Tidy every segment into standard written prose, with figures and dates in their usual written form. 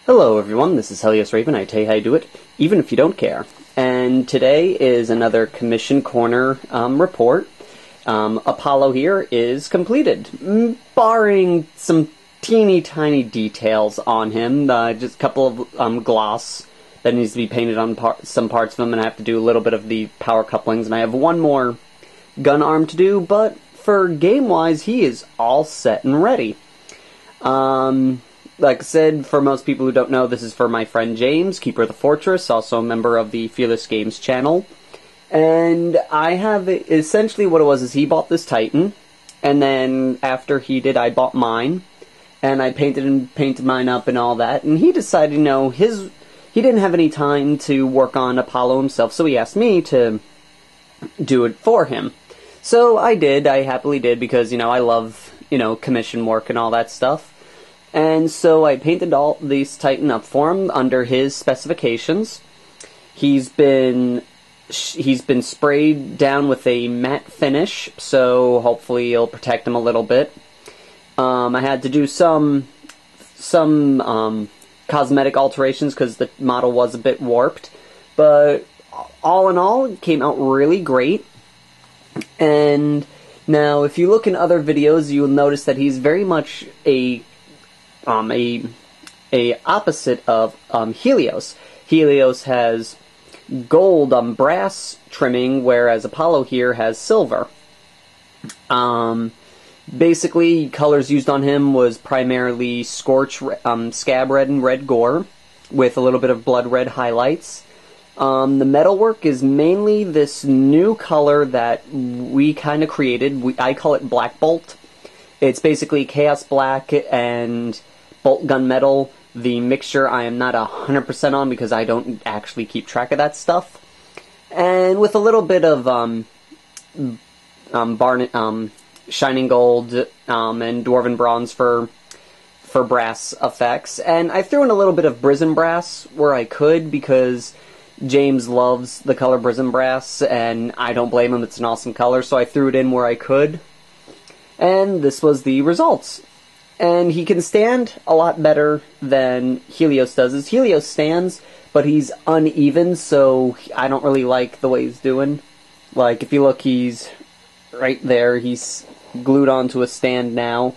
Hello everyone, this is Helios Raven. I tell you how you do it, even if you don't care. And today is another Commission Corner report. Apollo here is completed, barring some teeny tiny details on him. Just a couple of gloss that needs to be painted on some parts of him, and I have to do a little bit of the power couplings, and I have one more gun arm to do, but for game-wise, he is all set and ready. Like I said, for most people who don't know, this is for my friend James, Keeper of the Fortress, also a member of the Fearless Games channel. And I have, essentially what it was is he bought this Titan, and then after he did, I bought mine, and I painted mine up and all that, and he decided, he didn't have any time to work on Apollo himself, so he asked me to do it for him. So I happily did, because, I love, commission work and all that stuff. And so I painted all these Titan up for him under his specifications. He's been sprayed down with a matte finish, so hopefully it'll protect him a little bit. I had to do some cosmetic alterations because the model was a bit warped, but all in all, it came out really great. And now, if you look in other videos, you'll notice that he's very much a opposite of Helios. Helios has gold brass trimming, whereas Apollo here has silver. Basically, colors used on him was primarily scorch, scab red and red gore, with a little bit of blood red highlights. The metalwork is mainly this new color that we kind of created. I call it Black Bolt. It's basically Chaos Black and Bolt Gunmetal. The mixture I am not 100% on because I don't actually keep track of that stuff. And with a little bit of Shining Gold and Dwarven Bronze for brass effects. And I threw in a little bit of Brism Brass where I could, because James loves the color Brism Brass, and I don't blame him, it's an awesome color, so I threw it in where I could. And this was the results. And he can stand a lot better than Helios does. Helios stands, but he's uneven, so I don't really like the way he's doing. Like, if you look, he's right there. He's glued onto a stand now.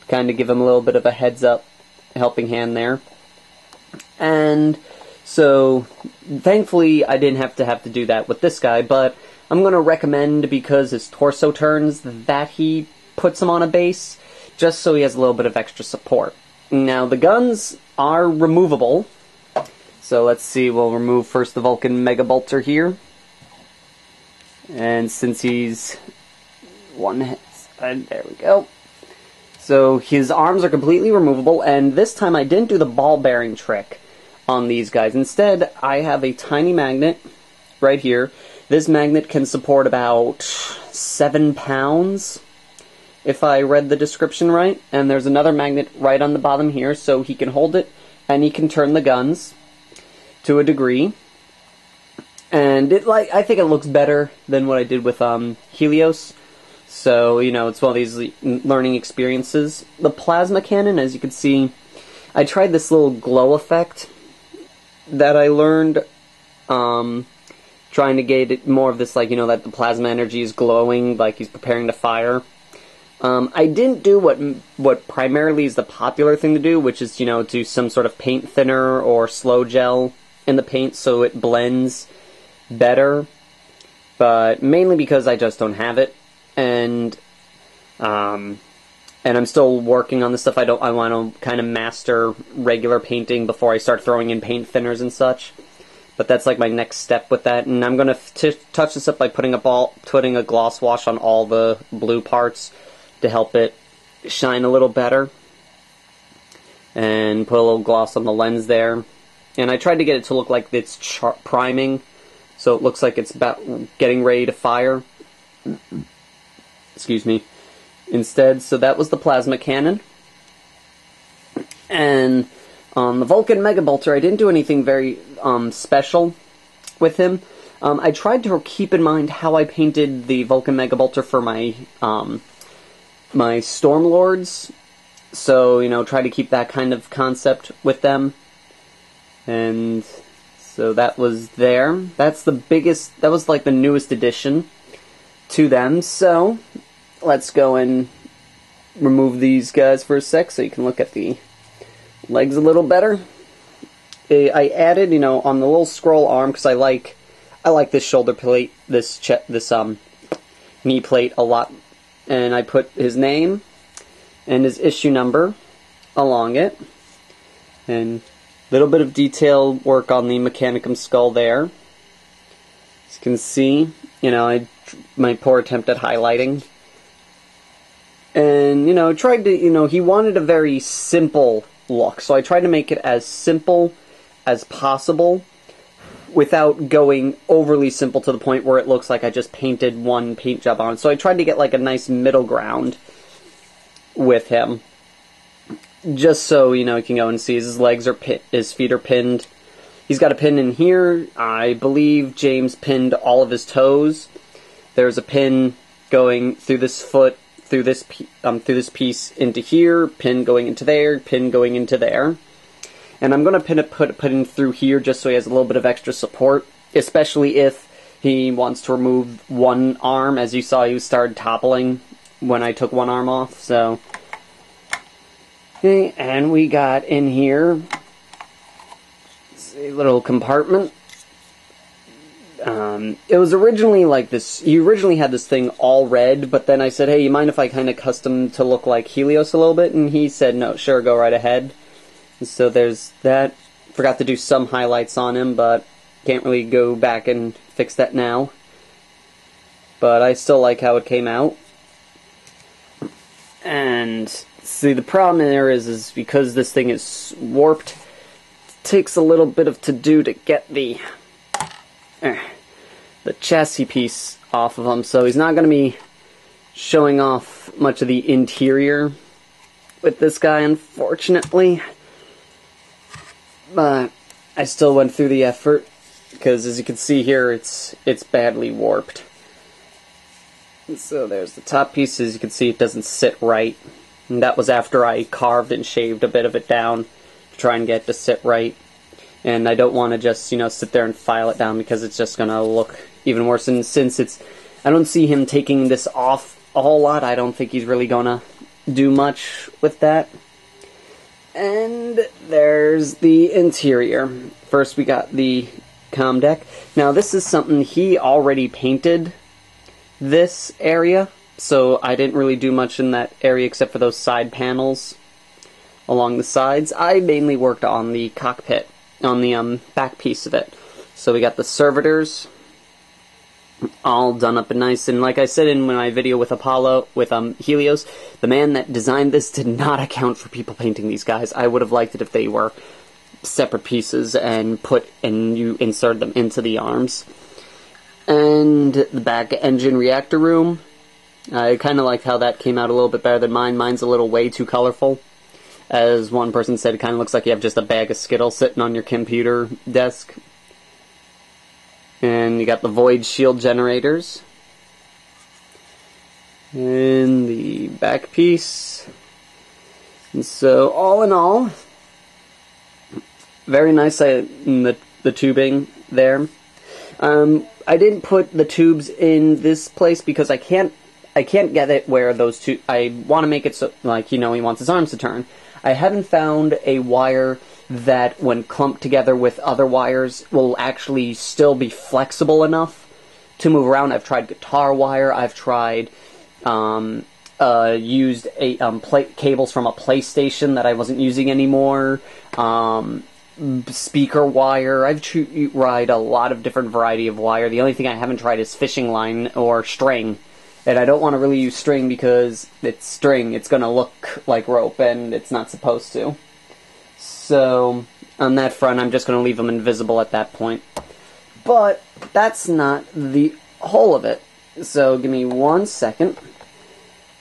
Kind of give him a little bit of a heads-up helping hand there. And so, thankfully, I didn't have to do that with this guy, but I'm going to recommend, because his torso turns, that he puts him on a base, just so he has a little bit of extra support. Now, the guns are removable. So let's see, we'll remove first the Vulcan Mega Bolter here. And since he's there we go. So his arms are completely removable, and this time I didn't do the ball bearing trick on these guys. Instead, I have a tiny magnet right here. This magnet can support about 7 pounds, if I read the description right, and there's another magnet right on the bottom here, so he can hold it, and he can turn the guns to a degree. And I think it looks better than what I did with Helios, so, it's one of these learning experiences. The plasma cannon, as you can see, I tried this little glow effect that I learned, trying to get it more of this, that the plasma energy is glowing, like he's preparing to fire. I didn't do what primarily is the popular thing to do, which is, do some sort of paint thinner or slow gel in the paint so it blends better, but mainly because I just don't have it, and I'm still working on this stuff. I want to kind of master regular painting before I start throwing in paint thinners and such. But that's like my next step with that, and I'm going to touch this up by putting a gloss wash on all the blue parts to help it shine a little better, and put a little gloss on the lens there. And I tried to get it to look like it's priming, so it looks like it's about getting ready to fire. Excuse me. Instead, so that was the plasma cannon. And on the Vulcan Mega Bolter, I didn't do anything very special with him. I tried to keep in mind how I painted the Vulcan Mega Bolter for my my Stormlords, so, try to keep that kind of concept with them. And so that was there. That's the biggest, that was like the newest addition to them. So let's go and remove these guys for a sec so you can look at the legs a little better. I added, you know, on the little scroll arm, because I like this shoulder plate, this knee plate a lot, and I put his name and his issue number along it, and a little bit of detail work on the Mechanicum skull there. As you can see, you know, my poor attempt at highlighting. And, you know, tried to, you know, he wanted a very simple look, so I tried to make it as simple as possible without going overly simple to the point where it looks like I just painted one paint job on it. So I tried to get like a nice middle ground with him, just so, you know, you can go and see his legs are his feet are pinned. He's got a pin in here. I believe James pinned all of his toes. There's a pin going through this foot, through this piece into here, pin going into there, pin going into there. And I'm going to put in through here just so he has a little bit of extra support, especially if he wants to remove one arm. As you saw, he started toppling when I took one arm off. So, okay, and we got in here a little compartment. It was originally like this. You originally had this thing all red, but then I said, hey, you mind if I kind of custom to look like Helios a little bit? And he said, no, sure, go right ahead. So there's that. Forgot to do some highlights on him, but can't really go back and fix that now. But I still like how it came out. And see, the problem there is because this thing is warped, it takes a little bit of to-do to get the chassis piece off of him. So he's not going to be showing off much of the interior with this guy, unfortunately. But I still went through the effort, because as you can see here, it's badly warped. So there's the top piece. As you can see, it doesn't sit right. And that was after I carved and shaved a bit of it down to try and get it to sit right. And I don't want to just, you know, sit there and file it down, because it's just going to look even worse. And since I don't see him taking this off a whole lot, I don't think he's really going to do much with that. And there's the interior. First we got the comm deck. Now this is something he already painted, this area, so I didn't really do much in that area except for those side panels along the sides. I mainly worked on the cockpit, on the back piece of it. So we got the servitors all done up and nice, and like I said in my video with Helios, the man that designed this did not account for people painting these guys. I would have liked it if they were separate pieces and you insert them into the arms. And the back engine reactor room, I kind of like how that came out a little bit better than mine. Mine's a little way too colorful. As one person said, it kind of looks like you have just a bag of Skittles sitting on your computer desk. And you got the void shield generators. And the back piece. And so, all in all, very nice in the tubing there. I didn't put the tubes in this place because I can't get it where those two. I want to make it so, like, you know, he wants his arms to turn. I haven't found a wire that, when clumped together with other wires, will actually still be flexible enough to move around. I've tried guitar wire. I've tried used cables from a PlayStation that I wasn't using anymore. Speaker wire. I've tried a lot of different variety of wire. The only thing I haven't tried is fishing line or string. And I don't want to really use string because it's string. It's going to look like rope, and it's not supposed to. So, on that front, I'm just going to leave them invisible at that point. But that's not the whole of it. So, give me 1 second.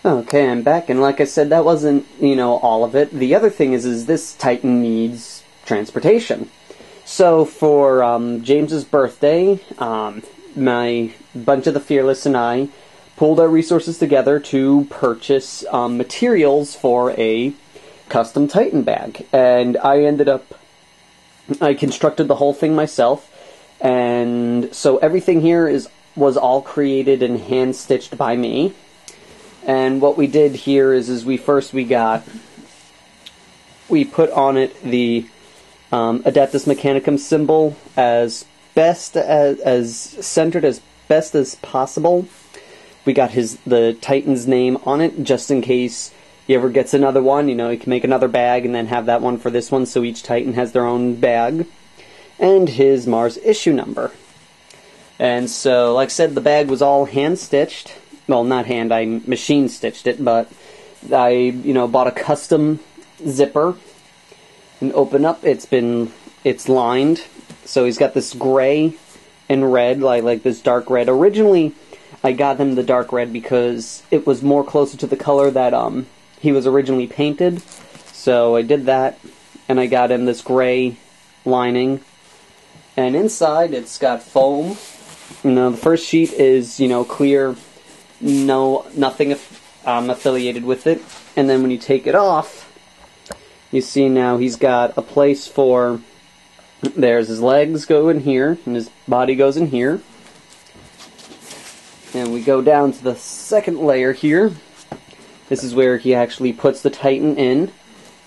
Okay, I'm back, and like I said, that wasn't, you know, all of it. The other thing is this Titan needs transportation. So, for James's birthday, my bunch of the Fearless and I pulled our resources together to purchase materials for a custom Titan bag, and I ended up I constructed the whole thing myself, and so everything here was all created and hand-stitched by me. And what we did here is we put on it the Adeptus Mechanicum symbol as centered as best as possible. We got the Titan's name on it, just in case he ever gets another one. You know, he can make another bag and then have that one for this one, so each Titan has their own bag. And his Mars issue number. And so, like I said, the bag was all hand-stitched. Well, not hand, I machine-stitched it, but I, bought a custom zipper. And open up, it's lined. So he's got this gray and red, like this dark red. Originally, I got him the dark red because it was more closer to the color that he was originally painted. So I did that, and I got him this gray lining. And inside, it's got foam. The first sheet is, clear, nothing affiliated with it. And then when you take it off, you see now he's got a place for, there's his legs go in here, and his body goes in here. And we go down to the second layer here. This is where he actually puts the Titan in.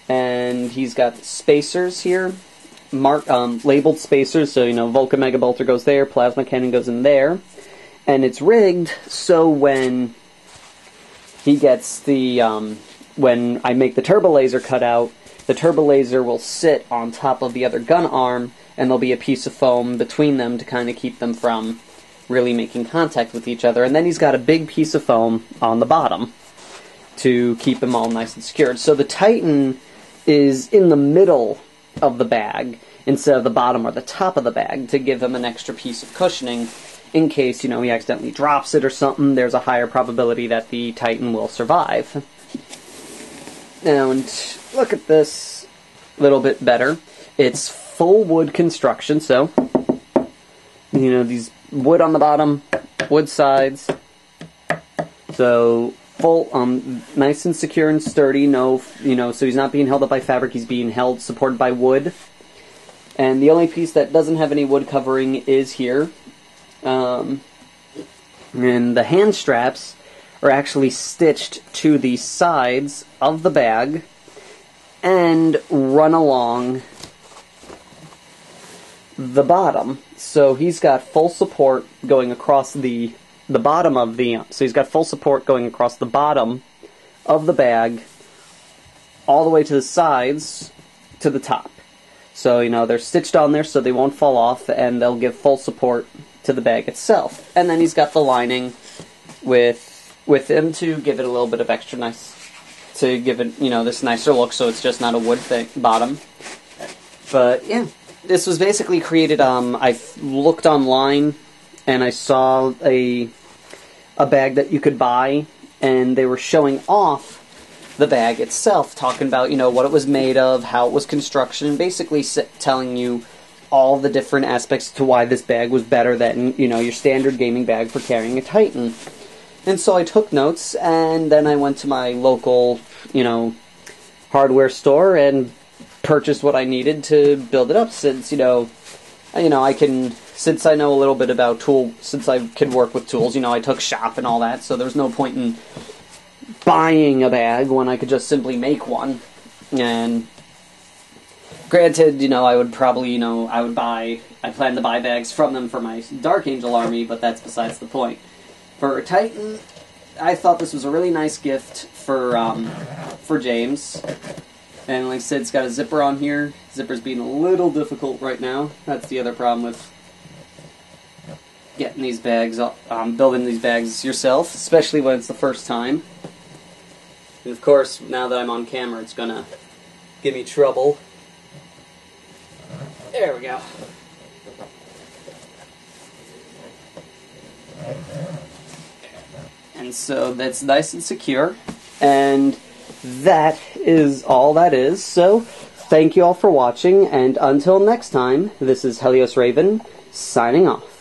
And he's got spacers here. Labeled spacers, so Vulcan Mega Bolter goes there, Plasma Cannon goes in there, and it's rigged so when he gets the when I make the turbo laser cutout, the turbo laser will sit on top of the other gun arm, and there'll be a piece of foam between them to kind of keep them from really making contact with each other. And then he's got a big piece of foam on the bottom to keep them all nice and secured. So the Titan is in the middle of the bag instead of the bottom or the top of the bag to give him an extra piece of cushioning in case, he accidentally drops it or something. There's a higher probability that the Titan will survive. Now, and look at this a little bit better. It's full wood construction, so, these wood on the bottom, wood sides, so full, nice and secure and sturdy, so he's not being held up by fabric, he's being held, supported by wood. And the only piece that doesn't have any wood covering is here. And the hand straps are actually stitched to the sides of the bag and run along the bottom. So he's got full support going across the bottom of the... So he's got full support going across the bottom of the bag all the way to the sides to the top. So, they're stitched on there so they won't fall off, and they'll give full support to the bag itself. And then he's got the lining with him to give it a little bit of extra nice... to give it, this nicer look, so it's just not a wood bottom. But, yeah. This was basically created, I looked online, and I saw a bag that you could buy, and they were showing off the bag itself, talking about, what it was made of, how it was construction, and basically telling you all the different aspects to why this bag was better than, your standard gaming bag for carrying a Titan. And so I took notes, and then I went to my local, hardware store and purchased what I needed to build it up, since, since I know a little bit about since I can work with tools, I took shop and all that, so there's no point in buying a bag when I could just simply make one. And granted, I would probably, I plan to buy bags from them for my Dark Angel army, but that's besides the point. For Titan, I thought this was a really nice gift for James. And like I said, it's got a zipper on here. Zipper's being a little difficult right now. That's the other problem with getting these bags, building these bags yourself, especially when it's the first time. And of course, now that I'm on camera, it's gonna give me trouble. There we go. And so that's nice and secure. And that is all that is. So, thank you all for watching, and until next time, this is Helios Raven, signing off.